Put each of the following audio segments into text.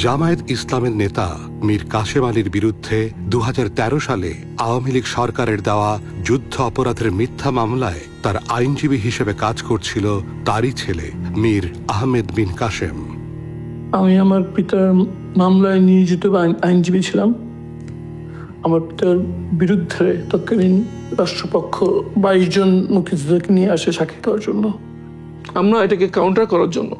জামায়াত ইসলামের নেতা মীর কাশেম আলীর বিরুদ্ধে 2013 সালে আওয়ামী লীগ সরকারের দেওয়া যুদ্ধ অপরাধের মিথ্যা মামলায় তার আইনজীবী হিসেবে কাজ করছিল তারই ছেলে মীর আহমেদ বিন কাশেম। আমি আমার পিতার মামলায় নিয়োজিত আইনজীবী ছিলাম। আমার পিতার বিরুদ্ধে তৎকালীন রাষ্ট্রপক্ষ 22 জন মুক্তিযোদ্ধাকে নিয়ে আসে সাক্ষী দেওয়ার জন্য। আমরা এটাকে কাউন্টার করার জন্য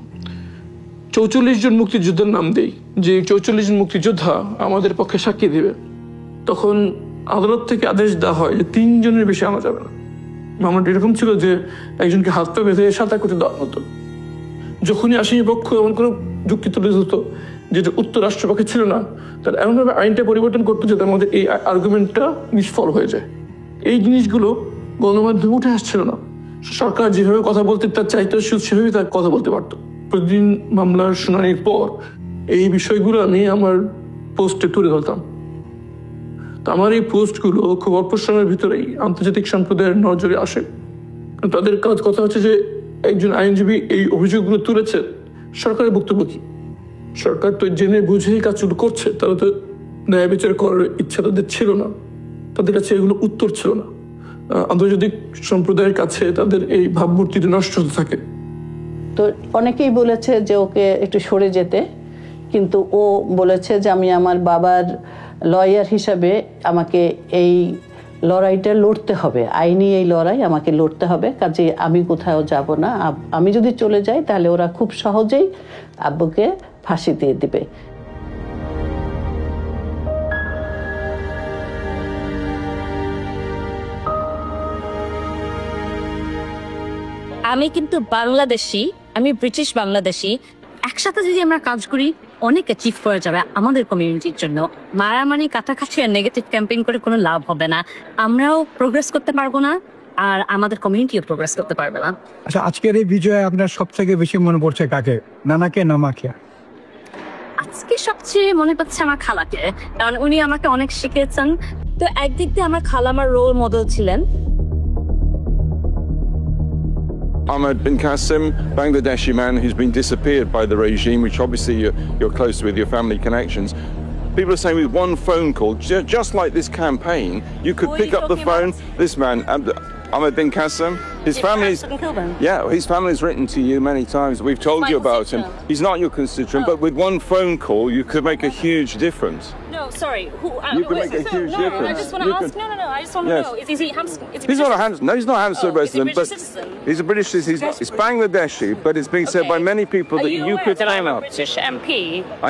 44 জন মুক্তিযোদ্ধার নাম দেই, যে 44 জন মুক্তিযোদ্ধা আমাদের পক্ষে সাক্ষী দেবে। তখন আদালত থেকে আদেশ দেওয়া হয় যে 3 জনের বেশি আনা যাবে না। মামলাটা এরকম ছিল যে একজনকে হাত পা বেঁধে সাঁতার করতে দেওয়া হতো। যখনই আসামি পক্ষ এমন কোনো যুক্তি তুলে ধরতো যেটা উত্তর রাষ্ট্রপক্ষে ছিল না, তারা এমনভাবে আইনটা পরিবর্তন করতো যাতে আমাদের এই আর্গুমেন্টটা নিষ্ফল হয়ে যায়। এই জিনিসগুলো গণমাধ্যমে উঠে আসছিল না। সরকার যেভাবে কথা বলতে তার চাইতো সেভাবেই তার কথা বলতে পারতো। প্রতিদিন মামলার শুনানির পর এই বিষয়গুলো আমি আমার পোস্টে তুলে ধরতাম। তো আমার এই পোস্টগুলো খুব অল্প সময়ের ভিতরেই আন্তর্জাতিক সম্প্রদায়ের নজরে আসে। তাদের কথা হচ্ছে যে একজন আইনজীবী এই অভিযোগগুলো তুলেছে, সরকারের বক্তব্য কি? সরকার তো জেনে বুঝেই কাজগুলো করছে, তারা তো ন্যায় বিচার করার ইচ্ছা তাদের ছিল না, তাদের কাছে এগুলো উত্তর ছিল না। আন্তর্জাতিক সম্প্রদায়ের কাছে তাদের এই ভাবমূর্তিটা নষ্ট হতে থাকে। তো অনেকেই বলেছে যে ওকে একটু সরে যেতে, কিন্তু ও বলেছে যে আমি আমার বাবার লয়ার হিসাবে আমাকে এই লড়াইটা লড়তে হবে, আইনি এই লড়াই আমাকে লড়তে হবে, কাজে আমি কোথাও যাব না। আমি যদি চলে যাই তাহলে ওরা খুব সহজেই আব্বুকে ফাঁসি দিয়ে দিবে। আমি কিন্তু বাংলাদেশি, আমি ব্রিটিশ বাংলাদেশি, একসাথে যদি আমরা কাজ করি অনেক অ্যাচিভ করা যাবে আমাদের কমিউনিটির জন্য। মারামারি কাটাকাটি আর নেগেটিভ ক্যাম্পেইন করে কোনো লাভ হবে না, আমরাও প্রোগ্রেস করতে পারবো না আর আমাদের কমিউনিটিও প্রোগ্রেস করতে পারবে না। আচ্ছা, আজকের এই বিজয়ে আপনার সব থেকে বেশি মনে পড়ছে কাকে, নানাকে না মাকে? আজকে সবচেয়ে মনে পড়ছে আমার খালাকে, কারণ উনি আমাকে অনেক শিখিয়েছেন। তো একদিক দিয়ে আমার খালা আমার রোল মডেল ছিলেন। Ahmed bin Qasim, Bangladeshi man who's been disappeared by the regime, which obviously you're close with your family connections. People are saying with one phone call, just like this campaign, you could pick up the phone. This man, Ahmed bin Qasim, his family's his family's written to you many times. We've told you about him. He's not your constituent, but with one phone call, you could make a huge difference. No, sorry. You can make a huge difference. I just want to ask. No. I just want to know. Is he Hamster? He's not a Hamster. No, he's not a Hamster resident. But he's a British citizen. He's Bangladeshi, but it's being said by many people that you could hang up. British MP.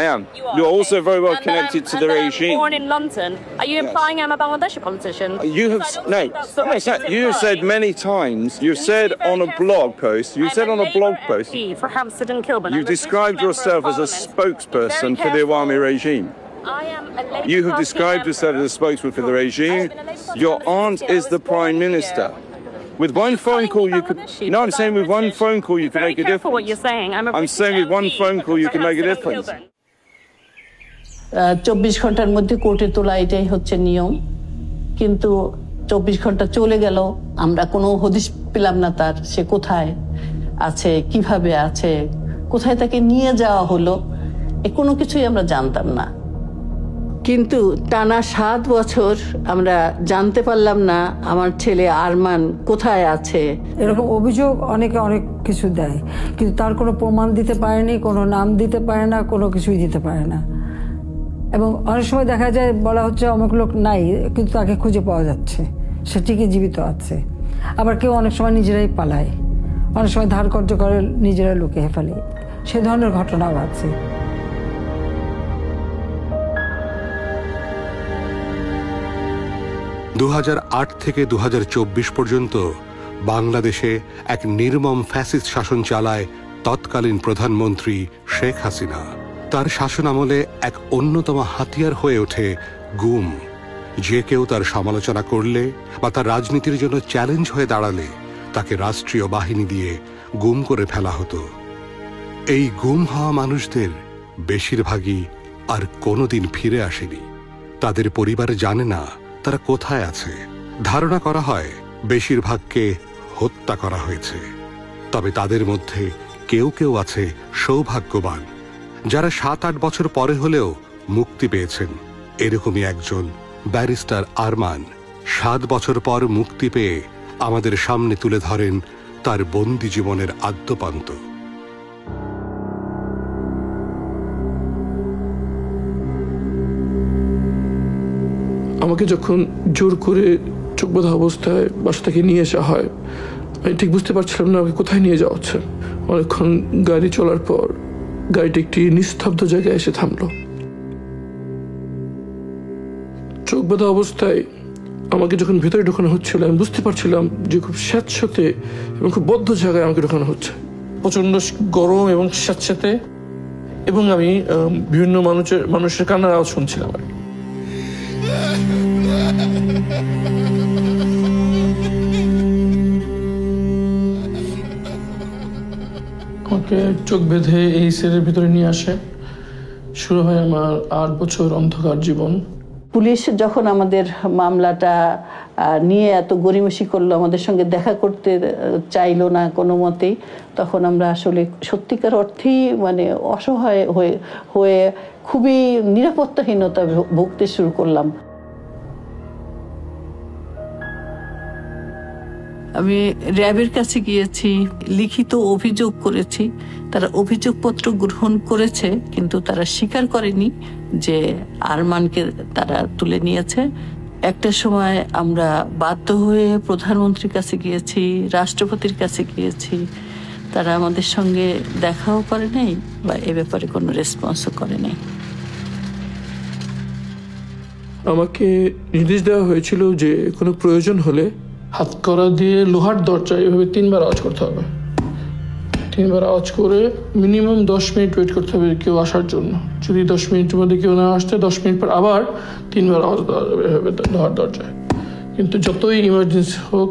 I am. You're also very well connected to the regime. Born in London. Are you implying I'm a Bangladeshi politician? You have you have said many times. You've said on a blog post. You said on a blog post. For Hampstead and Kilburn. You described yourself as a spokesperson for the Awami regime. You have described yourself as a spokesman for the regime. Your aunt is the Prime Minister. With one phone call you could... No, I'm saying with one phone call you can make a difference. What you're saying. I'm saying with one phone call you can make a difference. 24 ঘন্টার মধ্যে কোর্টে তোলা, এটাই হচ্ছে নিয়ম। কিন্তু 24 ঘন্টা চলে গেল, আমরা কোনো হদিশ পেলাম না তার, সে কোথায় আছে, কিভাবে আছে, কোথায় তাকে নিয়ে যাওয়া হলো, এ কোনো কিছুই আমরা জানতাম না। কিন্তু টানা 7 বছর আমরা জানতে পারলাম না আমার ছেলে আরমান কোথায় আছে। এরকম অভিযোগ অনেকে অনেক কিছু দেয়, কিন্তু তার কোনো প্রমাণ দিতে পারেনি, কোনো নাম দিতে পারে না, কোনো কিছুই দিতে পারে না। এবং অনেক সময় দেখা যায় বলা হচ্ছে অমুক লোক নাই, কিন্তু তাকে খুঁজে পাওয়া যাচ্ছে, সে ঠিকই জীবিত আছে। আবার কেউ অনেক সময় নিজেরাই পালায়, অনেক সময় ধার কর্য করে নিজেরা লুকিয়ে ফেলে, সে ধরনের ঘটনাও আছে। (2008 থেকে 2024 পর্যন্ত বাংলাদেশে এক নির্মম ফ্যাসিস্ট শাসন চালায় তৎকালীন প্রধানমন্ত্রী শেখ হাসিনা। তার শাসনামলে এক অন্যতম হাতিয়ার হয়ে ওঠে গুম। যে কেউ তার সমালোচনা করলে বা তার রাজনীতির জন্য চ্যালেঞ্জ হয়ে দাঁড়ালে তাকে রাষ্ট্রীয় বাহিনী দিয়ে গুম করে ফেলা হতো। এই গুম হওয়া মানুষদের বেশিরভাগই আর কোনোদিন ফিরে আসেনি। তাদের পরিবার জানে না তারা কোথায় আছে। ধারণা করা হয় বেশিরভাগকে হত্যা করা হয়েছে। তবে তাদের মধ্যে কেউ কেউ আছে সৌভাগ্যবান, যারা 7-8 বছর পরে হলেও মুক্তি পেয়েছেন। এরকমই একজন ব্যারিস্টার আরমান 7 বছর পর মুক্তি পেয়ে আমাদের সামনে তুলে ধরেন তার বন্দি জীবনের আদ্যপান্ত। আমাকে যখন জোর করে চোখ বাঁধা অবস্থায় বাসা থেকে নিয়ে আসা হয়, আমি ঠিক বুঝতে পারছিলাম না আমাকে কোথায় নিয়ে যাওয়া হচ্ছে। অনেকক্ষণ গাড়ি চলার পর গাড়িটি একটি নিস্তব্ধ জায়গায় এসে থামলো। চোখ বাঁধা অবস্থায় আমাকে যখন ভেতরে ঢোকানো হচ্ছিল, আমি বুঝতে পারছিলাম যে খুব স্যাঁতস্যাঁতে এবং খুব বদ্ধ জায়গায় আমাকে ঢোকানো হচ্ছে। প্রচন্ড গরম এবং স্যাঁতস্যাঁতে, এবং আমি বিভিন্ন মানুষের কান্নার আওয়াজ শুনছিলাম। আমাকে চোখ বেঁধে এই সেলের ভিতরে নিয়ে আসে। শুরু হয় আমার 8 বছর অন্ধকার জীবন। পুলিশ যখন আমাদের মামলাটা নিয়ে এত গড়িমসি করলো, আমাদের সঙ্গে দেখা করতে চাইলো না কোনো মতেই, তখন আমরা আসলে সত্যিকার অর্থেই মানে অসহায় হয়ে খুবই নিরাপত্তাহীনতা ভুগতে শুরু করলাম। আমি র্যাবের কাছে গিয়েছি, লিখিত অভিযোগ করেছি। তারা অভিযোগপত্র গ্রহণ করেছে, কিন্তু তারা স্বীকার করেনি যে আরমানকে তারা তুলে নিয়েছে। একটা সময় আমরা বাধ্য হয়ে প্রধানমন্ত্রীর কাছে গিয়েছি, রাষ্ট্রপতির কাছে গিয়েছি। তারা আমাদের সঙ্গে দেখাও করে নাই বা এ ব্যাপারে কোনো রেসপন্সও করে নাই। আমাকে নির্দেশ দেওয়া হয়েছিল যে কোনো প্রয়োজন হলে হাতকড়া দিয়ে লোহার দরজা এভাবে 3 বার আওয়াজ করতে হবে। 3 বার আওয়াজ করে মিনিমাম 10 মিনিট ওয়েট করতে হবে কেউ আসার জন্য। যদি 10 মিনিটের মধ্যে কেউ না আসতে 10 মিনিট পর আবার 3 বার আওয়াজ দেওয়া যাবে এভাবে লোহার দরজায়। কিন্তু যতই ইমার্জেন্সি হোক,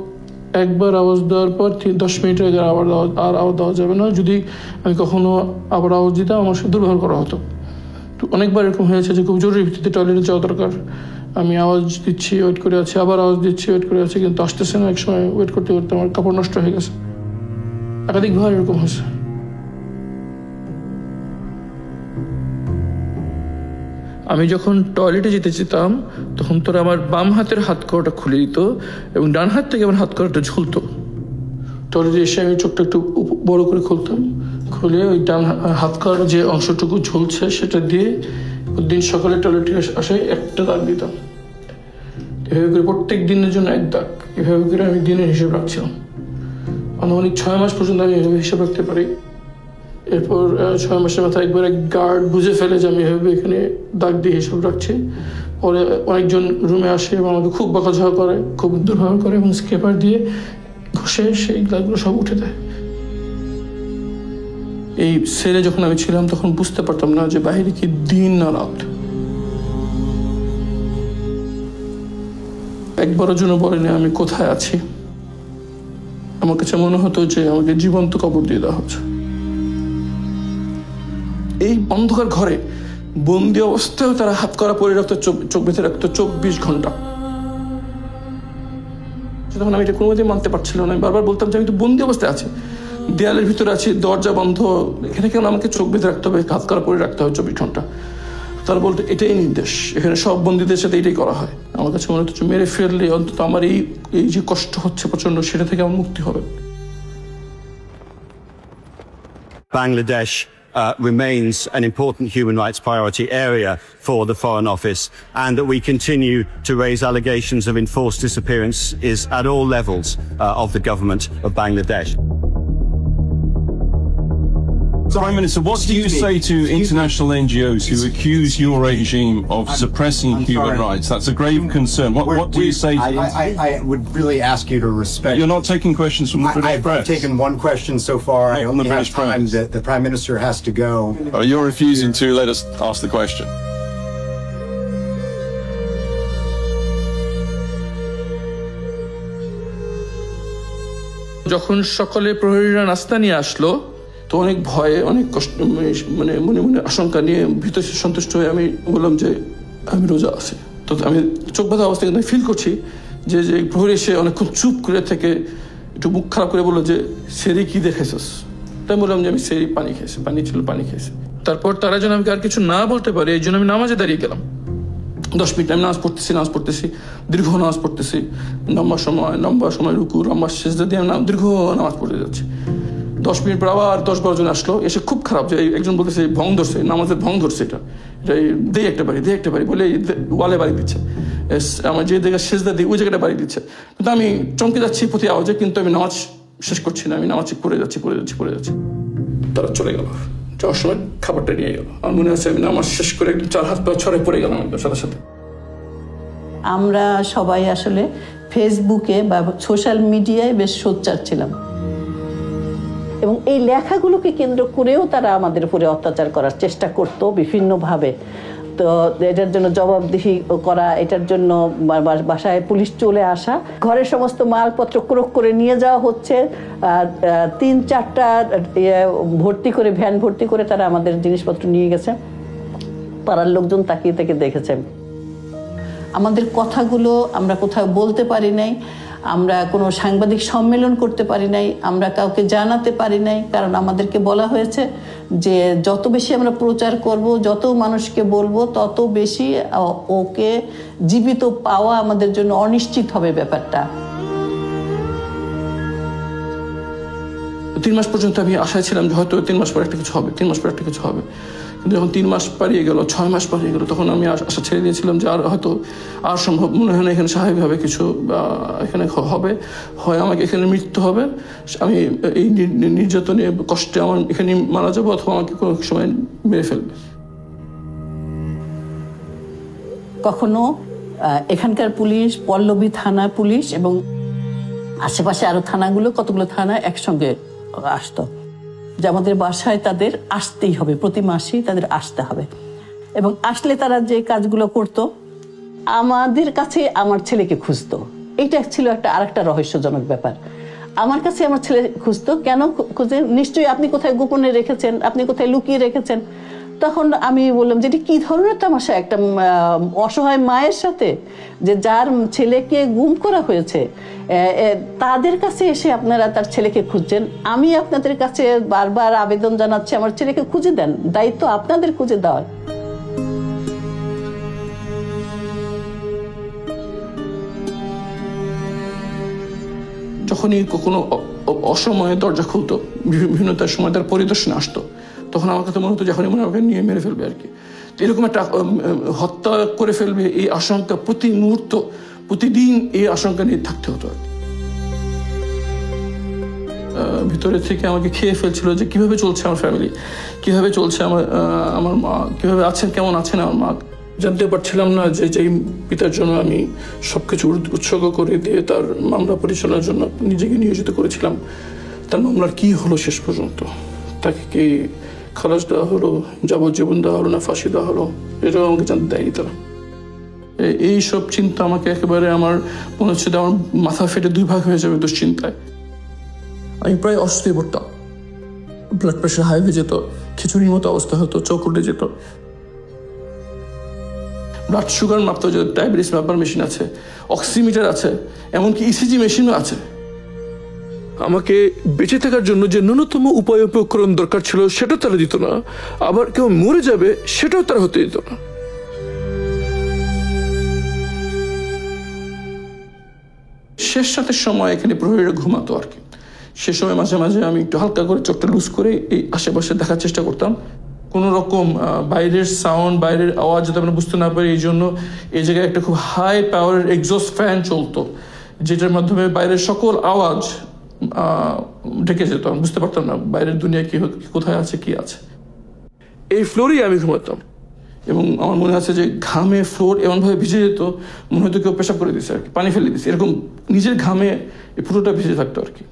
একবার আওয়াজ দেওয়ার পর 10 মিনিটের আগে আবার আওয়াজ দেওয়া যাবে না। যদি আমি কখনো আবার আওয়াজ দিতাম, আমার সাথে দুর্ব্যবহার করা হতো। তো অনেকবার এরকম হয়েছে যে খুব জরুরি ভিত্তিতে টয়লেটে যাওয়া দরকার, আমি আওয়াজ দিচ্ছি, ওয়েট করে আছি, আবার আওয়াজ দিচ্ছি, ওয়েট করে আছি, কিন্তু আসতেছে না। এক সময় ওয়েট করতে করতে আমার কাপড় নষ্ট হয়ে গেছে। একাধিকবার এরকম হয়েছে। আমি যখন টয়লেটে যেতে যেতাম, তখন তোরা আমার বাম হাতের হাতকড়াটা খুলে দিত এবং ডান হাত থেকে আমার হাতকড়াটা ঝুলতো। টয়লেটে এসে আমি চোখটা একটু বড় করে খুলতাম, খুলে ওই ডান হাতকড়ার যে অংশটুকু ঝুলছে সেটা দিয়ে দিন সকালে টয়লেটে আসে একটা দাগ দিতাম। এভাবে করে প্রত্যেক দিনের জন্য 1 দাগ, এভাবে করে আমি দিনের হিসেব রাখছিলাম। আনুমানিক 6 মাস পর্যন্ত আমি এভাবে হিসেব রাখতে পারি। এরপর 6 মাসের মাথায় একবারে গার্ড বুঝে ফেলে যে আমি এভাবে এখানে দাগ দিয়ে হিসেব রাখছি। পরে অনেকজন রুমে আসে এবং আমাকে খুব বকাঝকা করে, খুব দুর্ব্যবহার করে এবং স্কেপার দিয়ে ঘষে সেই দাগগুলো সব উঠে দেয়। এই সেলে যখন আমি ছিলাম তখন বুঝতে পারতাম না যে বাইরে কি দিন না রাত। একবারের জন্য বলেনি আমি কোথায় আছি। আমার কাছে মনে হতো যে আমাকে জীবন্ত কবর দিয়ে দেওয়া হচ্ছে। এই অন্ধকার ঘরে বন্দি অবস্থায় তারা হাত করা পরে রাখতো, চোখ বেঁধে রাখতো 24 ঘন্টা। তখন আমি এটা কোনোমতেই মানতে পারছিল না। আমি বারবার বলতাম যে আমি তো বন্দি অবস্থায় আছি, দেয়ালের ভিতরে আছি, দরজা বন্ধ, এখানে কেন আমাকে চোখ বেঁধে রাখতে হবে, হাত করা পরে রাখতে হবে 24 ঘন্টা। তারা বলতো এটাই নির্দেশ, এখানে সব বন্দীদের সাথে এটাই করা হয়। আমার কাছে মনে হচ্ছে মেরে ফেললে অন্তত আমার এই যে কষ্ট হচ্ছে প্রচন্ড, সেটা থেকে আমার মুক্তি হবে। Bangladesh remains an important human rights priority area for the Foreign Office, and that we continue to raise allegations of enforced disappearance is at all levels of the government of Bangladesh. Prime Minister, what do you say to international NGOs who accuse your regime of suppressing human rights? That's a grave concern. What do you say to them? I would really ask you to respect... You're not taking questions from the British press? I've taken one question so far. I only have time that the Prime Minister has to go. Oh, you're refusing to let us ask the question. যখন সকালে প্রহরীরা নাস্তা নিয়ে আসলো, তো অনেক ভয়ে, অনেক কষ্ট, মানে মনে মনে আশঙ্কা নিয়ে ভীত সন্তুষ্ট হয়ে আমি বললাম যে আমি রোজা আছি। তো আমি চোখ বাঁধা অবস্থায় কিন্তু ফিল করছি যে প্রহরী এসে অনেকক্ষণ চুপ করে থেকে একটু মুখ খারাপ করে বললো যে সেরে কি দেখেছিস। তাই বললাম যে আমি সেই পানি খেয়েছি, পানি ছিল পানি খেয়েছি। তারপর তারা যেন আমাকে আর কিছু না বলতে পারে এই জন্য আমি নামাজে দাঁড়িয়ে গেলাম। 10 মিনিট আমি নামাজ পড়তেছি, দীর্ঘ নামাজ পড়তেছি, লম্বা সময় রুকু, লম্বা সিজদা দিয়ে দীর্ঘ নামাজ পড়তে যাচ্ছি। 10 মিনিট পর আবার 10-12 জন আসলো, এসে খুব খারাপ যে একজন বলতেছে ভং ধরছে, নামাজের ভং ধরছে, এটা দে একটা বাড়ি বলে ওয়ালে বাড়ি দিচ্ছে, আমার যে জায়গায় সিজদা দিই ওই জায়গাটা বাড়ি দিচ্ছে। কিন্তু আমি চমকে যাচ্ছি প্রতি আওয়াজে, কিন্তু আমি নামাজ শেষ করছি না, আমি নামাজ পড়ে যাচ্ছি। তারা চলে গেল, যাওয়ার সময় খাবারটা নিয়ে গেল। আমার মনে আছে আমি নামাজ শেষ করে একদম 4 হাত পা ছড়ে পড়ে গেলাম একদম সাথে। আমরা সবাই আসলে ফেসবুকে বা সোশ্যাল মিডিয়ায় বেশ সোচ্চার ছিলাম, এবং এই লেখাগুলোকে কেন্দ্র করেও তারা আমাদের উপরে অত্যাচার করার চেষ্টা করত বিভিন্নভাবে। তো এটার জন্য জবাবদিহি করা, এটার জন্য বাসায় পুলিশ চলে আসা, ঘরের সমস্ত মালপত্র ক্রোক করে নিয়ে যাওয়া হচ্ছে, 3-4টা ভ্যান ভর্তি করে তারা আমাদের জিনিসপত্র নিয়ে গেছে। পাড়ার লোকজন তাকিয়ে দেখেছে। আমাদের কথাগুলো আমরা কোথাও বলতে পারি নাই, আমরা কোনো সাংবাদিক সম্মেলন করতে পারি নাই, আমরা কাউকে জানাতে পারি নাই, কারণ আমাদেরকে বলা হয়েছে যে যত বেশি আমরা প্রচার করব, যত মানুষকে বলবো, তত বেশি ওকে জীবিত পাওয়া আমাদের জন্য অনিশ্চিত হবে ব্যাপারটা। 3 মাস পর্যন্ত আমি আশায় ছিলাম যে হয়তো 3 মাস পর একটা কিছু হবে, কিন্তু যখন 3 মাস পারিয়ে গেল, 6 মাস পারিয়ে গেল, তখন আমি আশা ছেড়ে দিয়েছিলাম যে আর সম্ভব মনে হয় না এখানে স্বাভাবিকভাবে কিছু এখানে হবে, হয় আমাকে এখানে মৃত্যু হবে, আমি এই নির্যাতনে কষ্টে আমার এখানে মারা যাবো, অথবা আমাকে কোনো সময় মেরে ফেলবে। কখনো এখানকার পুলিশ, পল্লবী থানা পুলিশ এবং আশেপাশে আরো থানাগুলো, কতগুলো থানা একসঙ্গে আসতো যে আমাদের বাসায় তাদের আসতেই হবে, প্রতি মাসেই তাদের আসতে হবে। এবং আসলে তারা যে কাজগুলো করত, আমাদের কাছে আমার ছেলেকে খুঁজতো। এটা ছিল আরেকটা রহস্যজনক ব্যাপার। আমার কাছে আমার ছেলে খুঁজতো, কেন খুঁজে? নিশ্চয়ই আপনি কোথায় গোপনে রেখেছেন, আপনি কোথায় লুকিয়ে রেখেছেন। তখন আমি বললাম যে এটি কি ধরনের তামাশা, একটা অসহায় মায়ের সাথে যে যার ছেলেকে গুম করা হয়েছে, তাদের কাছে এসে আপনারা তার ছেলেকে খুঁজছেন। আমি আপনাদের কাছে বারবার আবেদন জানাচ্ছি, আমার ছেলেকে খুঁজে দেন, দায়িত্ব আপনাদের খুঁজে দেওয়ার। যখনই কোনো অসময়ে দরজা খুলতো, বিভিন্ন সময় তার পরিদর্শনে আসতো, তখন আমার কথা মনে হতো যখন মনে আমাকে নিয়ে মেরে ফেলবে আর কি। এরকম একটা হত্যা করে ফেলবে এই আশঙ্কা প্রতি মুহূর্ত, প্রতিদিন এই আশঙ্কা নিয়ে থাকতে হতো আর কি। ভিতরে থেকে আমাকে খেয়ে ফেলছিল যে কিভাবে চলছে আমার ফ্যামিলি, কিভাবে চলছে আমার মা, কিভাবে আছেন, কেমন আছেন আমার মা। জানতে পারছিলাম না যে যেই পিতার জন্য আমি সবকিছু উৎসর্গ করে দিয়ে তার মামলা পরিচালনার জন্য নিজেকে নিয়োজিত করেছিলাম, তার মামলার কি হলো শেষ পর্যন্ত, তাকে কি খালাস দেওয়া হলো, যাবজ্জীবন দেওয়া হলো না ফাঁসি দেওয়া হলো, এটাও আমাকে জানতে দেয়নি তারা। এইসব চিন্তা আমাকে একেবারে আমার মনে হচ্ছে আমার মাথা ফেটে 2 ভাগ হয়ে যাবে দুশ্চিন্তায়। আমি প্রায় অস্থির পড়তাম, ব্লাড প্রেশার হাই হয়ে যেত, খিচুড়ির মতো অবস্থা হতো, চোখ উঠে যেত, ব্লাড সুগার মাপতে যেত, ডায়াবেটিস মাপার মেশিন আছে, অক্সিমিটার আছে, এমনকি ইসিজি মেশিনও আছে। আমাকে বেঁচে থাকার জন্য যে ন্যূনতম উপায় উপকরণ দরকার ছিল সেটাও তারা দিত না, আবার কেউ মরে যাবে সেটাও তারা হতে দিত না। শেষ রাতের সময় এখানে প্রহরীরা ঘুমাতো আর কি। সে সময় মাঝে মাঝে আমি একটু হালকা করে চোখটা লুজ করে এই আশেপাশে দেখার চেষ্টা করতাম, কোনো রকম বাইরের সাউন্ড, বাইরের আওয়াজ যাতে আমরা বুঝতে না পারি। এই জন্য এই জায়গায় একটা খুব হাই পাওয়ারের এক্সস্ট ফ্যান চলতো, যেটার মাধ্যমে বাইরের সকল আওয়াজ ঢেকে যেত, আমি বুঝতে পারতাম না বাইরের দুনিয়া কি কোথায় আছে, কি আছে। এই ফ্লোরেই আমি ঘুমাতাম, এবং আমার মনে আছে যে ঘামে ফ্লোর এমনভাবে ভিজে যেত, মনে হয়তো কেউ পেশাব করে দিচ্ছে আর কি, পানি ফেলে দিচ্ছে, এরকম নিজের ঘামে এই পুরোটা ভিজে থাকতো আর কি।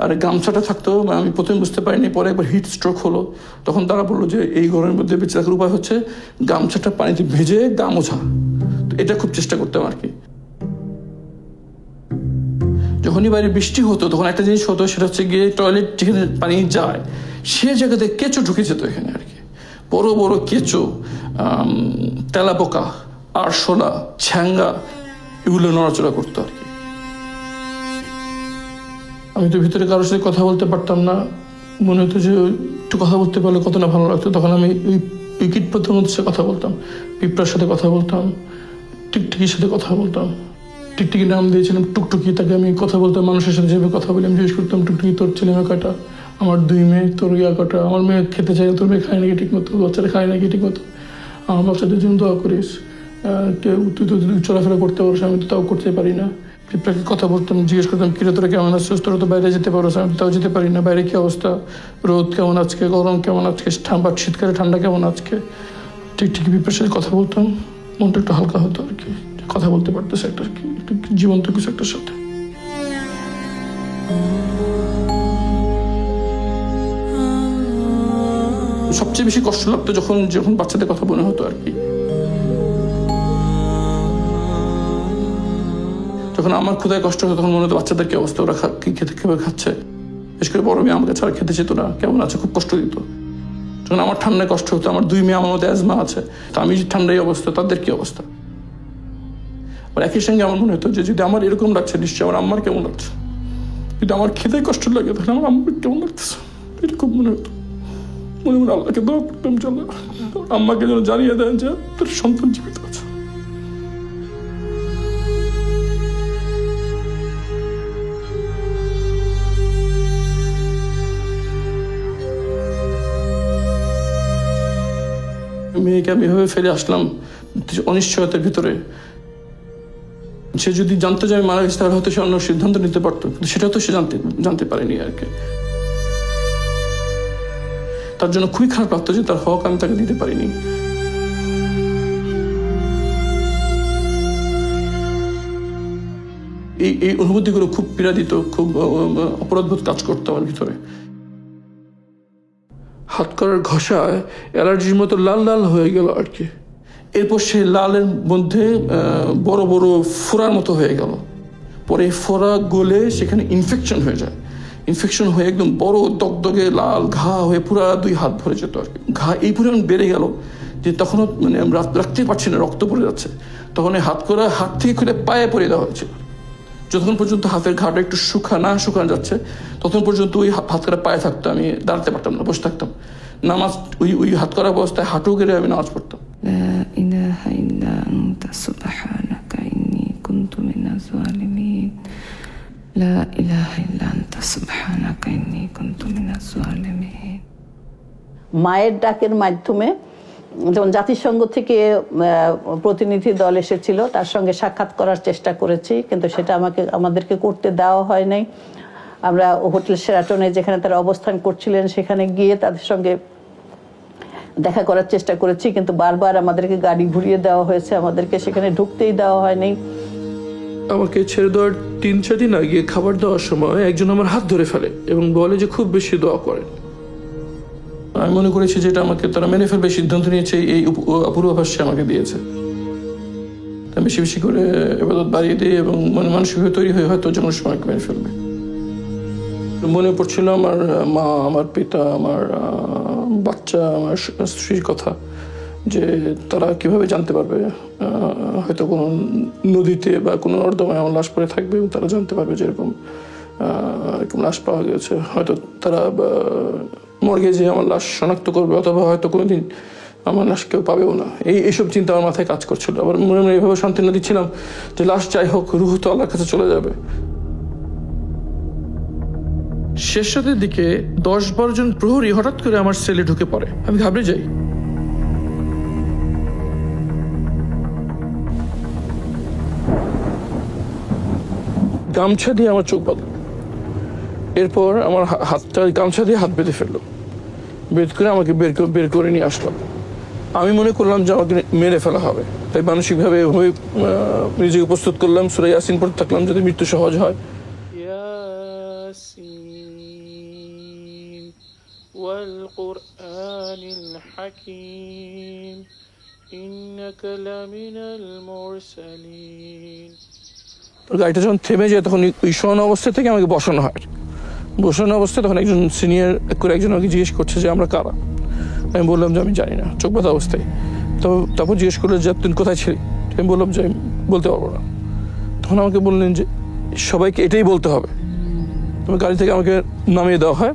আর গামছাটা থাকতো, আমি প্রথমে বুঝতে পারিনি, পরে একবার হিট স্ট্রোক হলো, তখন তারা বললো যে এই গরমের মধ্যে বেঁচে থাকার উপায় হচ্ছে গামছাটা পানিতে ভেজে গা মোছা। তো এটা খুব চেষ্টা করতাম আর কি। যখনই বাইরে বৃষ্টি হতো তখন একটা জিনিস হতো, সেটা হচ্ছে গিয়ে টয়লেট যেখানে পানি যায় সে জায়গাতে কেঁচো ঢুকে যেত এখানে আর কি, বড় বড় কেঁচো, তেলাপোকা, আরশোলা, ছ্যাঙ্গা, এগুলো নড়াচড়া করতো আর কি। আমি তো ভিতরে কারোর সাথে কথা বলতে পারতাম না, মনে হতো যে একটু কথা বলতে পারলে কত না ভালো লাগতো। তখন আমি ওই কীটপতঙ্গের মধ্যে সাথে কথা বলতাম, পিঁপড়ার সাথে কথা বলতাম, টিকটিকির সাথে কথা বলতাম। টিকটিকি নাম দিয়েছিলাম টুকটুকি, তাকে আমি কথা বলতাম মানুষের সাথে যেভাবে কথা বলি। আমি জিজ্ঞেস করতাম, টুকটুকি তোর ছেলে মেয়ে কয়টা? আমার 2 মেয়ে। তোর ইয়া কয়টা? আমার মেয়ে খেতে চাই, তোর মেয়ে খায় নাকি ঠিক মতো? বাচ্চারা খায় নাকি ঠিক মতো? আমার বাচ্চাদের জন্য দোয়া করিস। তুই তো চলাফেরা করতে পারিস, আমি তো তাও করতে পারি না। পিঁপড়াকে কথা বলতাম, জিজ্ঞেস করতাম কিরে তোরা কেমন আছিস? তোরা তো বাইরে যেতে পারো, আমি তাও যেতে পারি না। বাইরে কি অবস্থা? রোদ কেমন আজকে, গরম কেমন আজকে, শীতকালে ঠান্ডা কেমন আজকে? টিকটিকি পিঁপড়ার সাথে কথা বলতাম, মনটা একটু হালকা হতো আর কি। কথা বলতে পারতেছে একটা জীবন্ত কিছু একটার সাথে। সবচেয়ে বেশি কষ্ট লাগতো যখন বাচ্চাদের কথা মনে হতো আর কি। যখন আমার ক্ষুধায় কষ্ট হতো তখন মনে হতো বাচ্চাদের কি অবস্থা, ওরা কি খেতে কিভাবে খাচ্ছে। বিশেষ করে বড় মেয়ে আমাকে ছাড়া খেতে চেত না, কেমন আছে, খুব কষ্ট দিত। যখন আমার ঠান্ডায় কষ্ট হতো, আমার 2 মেয়ে আমার মধ্যে অ্যাজমা আছে, তো আমি ঠান্ডায় অবস্থা, তাদের কি অবস্থা। আর একই সঙ্গে আমার মনে হতো যে যদি আমার এরকম লাগছে, নিশ্চয়ই আমার আম্মার কেমন লাগছে। যদি আমার খেতে কষ্ট লাগে তাহলে আমার আম্মার কেমন লাগতেছে, এরকম মনে হতো। মনে মনে আল্লাহকে দোয়া করতাম, চলো আম্মাকে যেন জানিয়ে দেন যে তোর সন্তান জীবিত আছে। মেয়েকে আমি এভাবে ফেলে আসলাম অনিশ্চয়তার ভিতরে। সে যদি জানতো যে আমি মারা গেছি তাহলে হয়তো সে অন্য সিদ্ধান্ত নিতে পারতো, কিন্তু সেটা তো সে জানতে পারেনি আর কি। তার জন্য খুবই খারাপ লাগতো যে তার হক আমি তাকে দিতে পারিনি। এই অনুভূতিগুলো খুব পীড়া দিত, খুব অপরাধবোধ কাজ করতো আমার ভিতরে। হাত করার ঘষায় অ্যালার্জির মতো লাল লাল হয়ে গেল আর কি। এরপর সেই লালের মধ্যে বড় বড় ফোড়ার মতো হয়ে গেল। পরে ফোড়া গলে সেখানে ইনফেকশন হয়ে যায়। ইনফেকশন হয়ে একদম বড় দগদগে লাল ঘা হয়ে পুরা 2 হাত ভরে যেত আর কি। ঘা এই পরিমাণ বেড়ে গেল যে তখনও মানে রাখতে পারছি না, রক্ত পড়ে যাচ্ছে। তখন হাত করা হাত থেকে খুলে পায়ে পরে দেওয়া হয়েছিল। যতক্ষণ পর্যন্ত হাতের ঘাটা একটু শুকানো যাচ্ছে ততক্ষণ পর্যন্ত ওই হাত করা পায়ে থাকতো, আমি দাঁড়াতে পারতাম না, বসে থাকতাম। নামাজ ওই হাত করা অবস্থায় হাঁটু গেলে আমি নামাজ পড়তাম। লা ইলাহা ইল্লা আনতা সুবহানাকা ইন্নী কুনতু মিনাজ জালিমিন। লা ইলাহা ইল্লা আনতা সুবহানাকা ইন্নী কুনতু মিনাজ জালিমিন। মায়ের ডাকের মাধ্যমে যেমন জাতিসংঘ থেকে প্রতিনিধি দল এসেছিল, তার সঙ্গে সাক্ষাৎ করার চেষ্টা করেছি, কিন্তু সেটা আমাদেরকে করতে দেওয়া হয় নাই। আমরা হোটেল শেরাটনে যেখানে তারা অবস্থান করছিলেন সেখানে গিয়ে তাদের সঙ্গে দেখা করার চেষ্টা করেছি, কিন্তু বারবার আমাদেরকে গাড়ি ঘুরিয়ে দেওয়া হয়েছে, আমাদেরকে সেখানে ঢুকতেই দেওয়া হয়নি। আমাকে ছেড়ে দেওয়ার 3-4 দিন আগে খাবার দেওয়ার সময় একজন আমার হাত ধরে ফেলে এবং বলে যে খুব বেশি দোয়া করেন। আমি মনে করেছি যে এটা আমাকে তারা মেনে ফেলবে সিদ্ধান্ত নিয়েছে, এই পূর্বাভাস আমাকে দিয়েছে। বেশি বেশি করে ইবাদত বাড়িয়ে দিই এবং মানসিকভাবে তৈরি হয়ে হয়তো যেন সময় মেনে ফেলবে। মনে পড়ছিল আমার মা, আমার পিতা, আমার বাচ্চা, আমার স্ত্রীর কথা, যে তারা কিভাবে জানতে পারবে হয়তো কোনো নদীতে বা কোনো নর্দমায় আমার লাশ পড়ে থাকবে এবং তারা জানতে পারবে যে এরকম লাশ পাওয়া গেছে। হয়তো তারা মর্গে যে আমার লাশ শনাক্ত করবে, অথবা হয়তো কোনোদিন আমার লাশ কেউ পাবেও না। এইসব চিন্তা আমার মাথায় কাজ করছিল। আবার মনে মনে এইভাবে সান্ত্বনা দিচ্ছিলাম যে লাশ যাই হোক, রুহ তো আল্লাহর কাছে চলে যাবে। শেষ রাতের দিকে 10-12 জন প্রহরী হঠাৎ করে আমার সেলে ঢুকে পড়ে। আমি ঘাবড়ে যাই। গামছা দিয়ে আমার চোখ বাঁধল, এরপর আমার হাতটা গামছা দিয়ে হাত বেঁধে ফেললো, বের করে আমাকে বের করে নিয়ে আসলো। আমি মনে করলাম যে আমাকে মেরে ফেলা হবে, তাই মানসিকভাবে নিজেকে প্রস্তুত করলাম, সূরা ইয়াসিন পড়তে থাকলাম যাতে মৃত্যু সহজ হয়। গাড়িটা যখন থেমে যায় তখন ওই শোয়ানো অবস্থা থেকে আমাকে বসানো হয়। বসানো অবস্থায় তখন একজন সিনিয়র করে একজন আমাকে জিজ্ঞেস করছে যে আমরা কারা। আমি বললাম যে আমি জানি না, চোখ বাঁধা অবস্থায়। তারপর জিজ্ঞেস করলো যে তুই কোথায় ছিলি। আমি বললাম যে আমি বলতে পারবো না। তখন আমাকে বললেন যে সবাইকে এটাই বলতে হবে। তবে গাড়ি থেকে আমাকে নামিয়ে দেওয়া হয়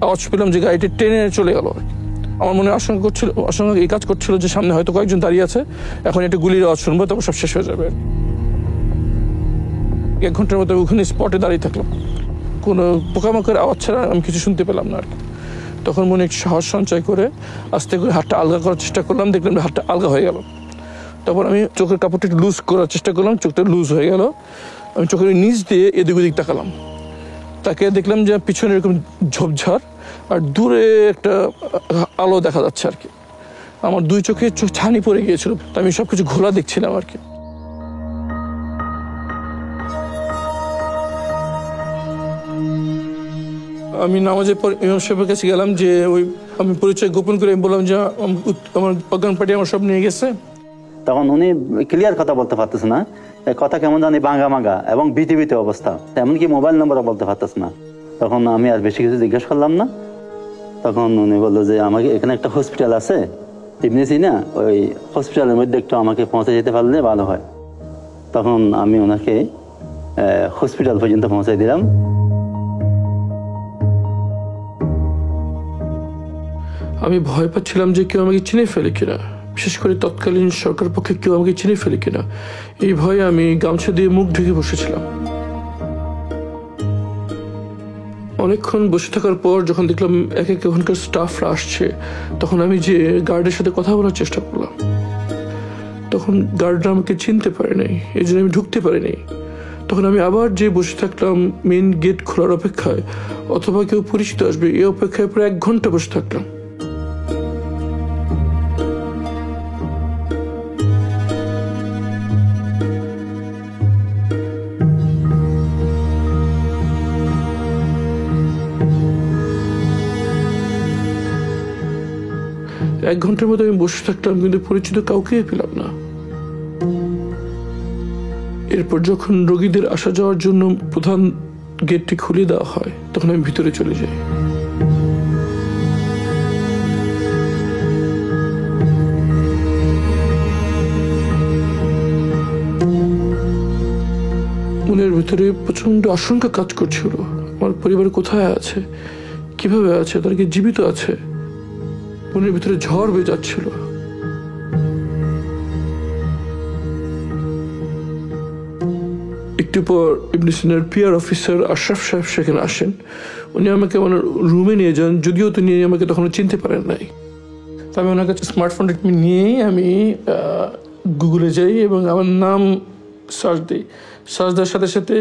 আওয়াজ পেলাম যে গাড়িটি ট্রেনে চলে গেল। আমার মনে আশঙ্কা এই কাজ করছিল যে সামনে হয়তো কয়েকজন দাঁড়িয়ে আছে, এখন একটা গুলির আওয়াজ শুনবো, তারপর সব শেষ হয়ে যাবে। 1 ঘন্টার মতো ওখানে স্পটে দাঁড়িয়ে থাকলাম, কোনো পোকামাকড়ের আওয়াজ ছাড়া আমি কিছু শুনতে পেলাম না আর কি। তখন মনে একটু সাহস সঞ্চয় করে আস্তে করে হাতটা আলগা করার চেষ্টা করলাম, দেখলাম হাতটা আলগা হয়ে গেল। তারপর আমি চোখের কাপড়টা একটু লুজ করার চেষ্টা করলাম, চোখটা লুজ হয়ে গেল। আমি চোখের নিচ দিয়ে এদিক ওদিক তাকালাম, তাকে দেখলাম যে পিছনে এরকম ঝোপঝাড় আর দূরে একটা আলো দেখা যাচ্ছে আর কি। আমার 2 চোখে ছানি পড়ে গিয়েছিল, তা আমি সবকিছু ঘোলা দেখছিলাম আর কি। আমি নামাজের পর ইমাম সাহেবের কাছে গেলাম, যে আমি পরিচয় গোপন করে বললাম যে আমার অজ্ঞান পার্টি আমার সব নিয়ে গেছে। তখন উনি ক্লিয়ার কথা বলতে পারতেছে না, কথা কেমন জানি ভাঙা ভাঙা এবং ভীতি অবস্থা, এমনকি মোবাইল নম্বরও বলতে পারতেছে না। তখন আমি আর বেশি কিছু জিজ্ঞেস করলাম না। তখন উনি বললো যে আমাকে এখানে একটা হসপিটাল আছে ইবনে সিনা, ওই হসপিটালের মধ্যে একটু আমাকে পৌঁছে যেতে পারলে ভালো হয়। তখন আমি ওনাকে হসপিটাল পর্যন্ত পৌঁছে দিলাম। আমি ভয় পাচ্ছিলাম যে কেউ আমাকে চিনে ফেলে কিনা, বিশেষ করে তৎকালীন সরকার পক্ষে কেউ আমাকে চিনে ফেলে কিনা, এই ভয়ে আমি গামছা দিয়ে মুখ ঢেকে বসেছিলাম। অনেকক্ষণ বসে থাকার পর যখন দেখলাম এক ওখানকার স্টাফরা আসছে, তখন আমি যে গার্ডের সাথে কথা বলার চেষ্টা করলাম। তখন গার্ডরা আমাকে চিনতে পারে নাই, এই জন্য আমি ঢুকতে পারিনি। তখন আমি আবার যে বসে থাকলাম মেন গেট খোলার অপেক্ষায়, অথবা কেউ পরিচিত আসবে এই অপেক্ষায় প্রায় 1 ঘন্টা বসে থাকলাম। এক ঘন্টার মতো আমি বসে থাকলাম, কিন্তু পরিচিত কাউকে পেলাম না। এরপর যখন রোগীদের আসা যাওয়ার জন্য প্রধান গেটটি খুলে দেওয়া হয়, তখন আমি ভিতরে চলে যাই। মনের ভিতরে প্রচন্ড আশঙ্কা কাজ করছিল, আমার পরিবার কোথায় আছে, কিভাবে আছে, তারা কি জীবিত আছে। মনের ভিতরে ঝড় বয়ে যাচ্ছিল। একটু পর ইবনে সিনার পিআর অফিসার আশরাফ সাহেব সেখানে আসেন। উনি আমাকে আমার রুমে নিয়ে যান, যদিও তিনি আমাকে তখন চিনতে পারেন নাই। আমি ওনার কাছে স্মার্টফোনটা নিয়েই আমি গুগলে যাই এবং আমার নাম সার্চ দিই। সার্চ দেওয়ার সাথে সাথে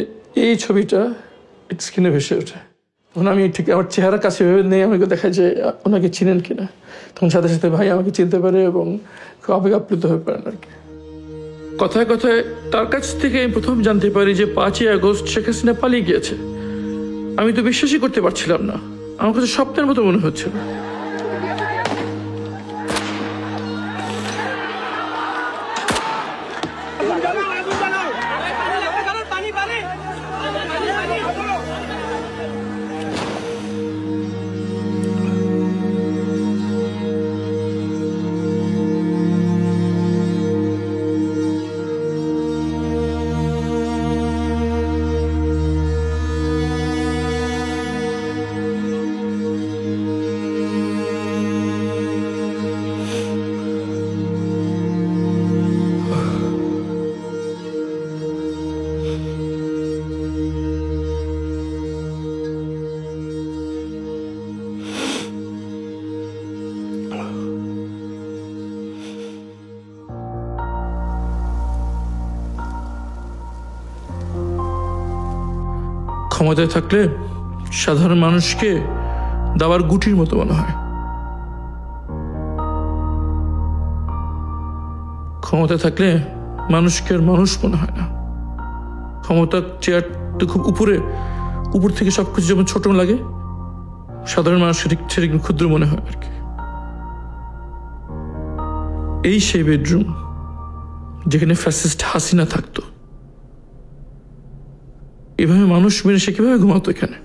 এই ছবিটা স্ক্রিনে ভেসে ওঠে। তখন আমি ঠিক আমার চেহারা কাছে ভেবে নেই, আমাকে দেখা যায় ওনাকে চিনেন কিনা। তখন সাথে সাথে ভাই আমাকে চিনতে পারে এবং খুব আবেগ আপ্লুত হয়ে পারেন আর কি। কথায় কথায় তার কাছ থেকে আমি প্রথম জানতে পারি যে 5ই আগস্ট শেখ হাসিনা পালিয়ে গিয়েছে। আমি তো বিশ্বাসই করতে পারছিলাম না, আমার কাছে স্বপ্নের মতো মনে হচ্ছিল। ক্ষমতায় থাকলে সাধারণ মানুষকে দাবার গুটির মতো মনে হয়, ক্ষমতায় থাকলে মানুষকে আর মানুষ মনে হয় না। ক্ষমতার চেয়ার তো খুব উপর থেকে সবকিছু যেমন ছোট লাগে, সাধারণ মানুষের সেটা ক্ষুদ্র মনে হয় আর কি। এই সেই বেডরুম যেখানে ফ্যাসিস্ট হাসিনা থাকতো। এভাবে মানুষ মেরে সে কিভাবে ঘুমাতো এখানে?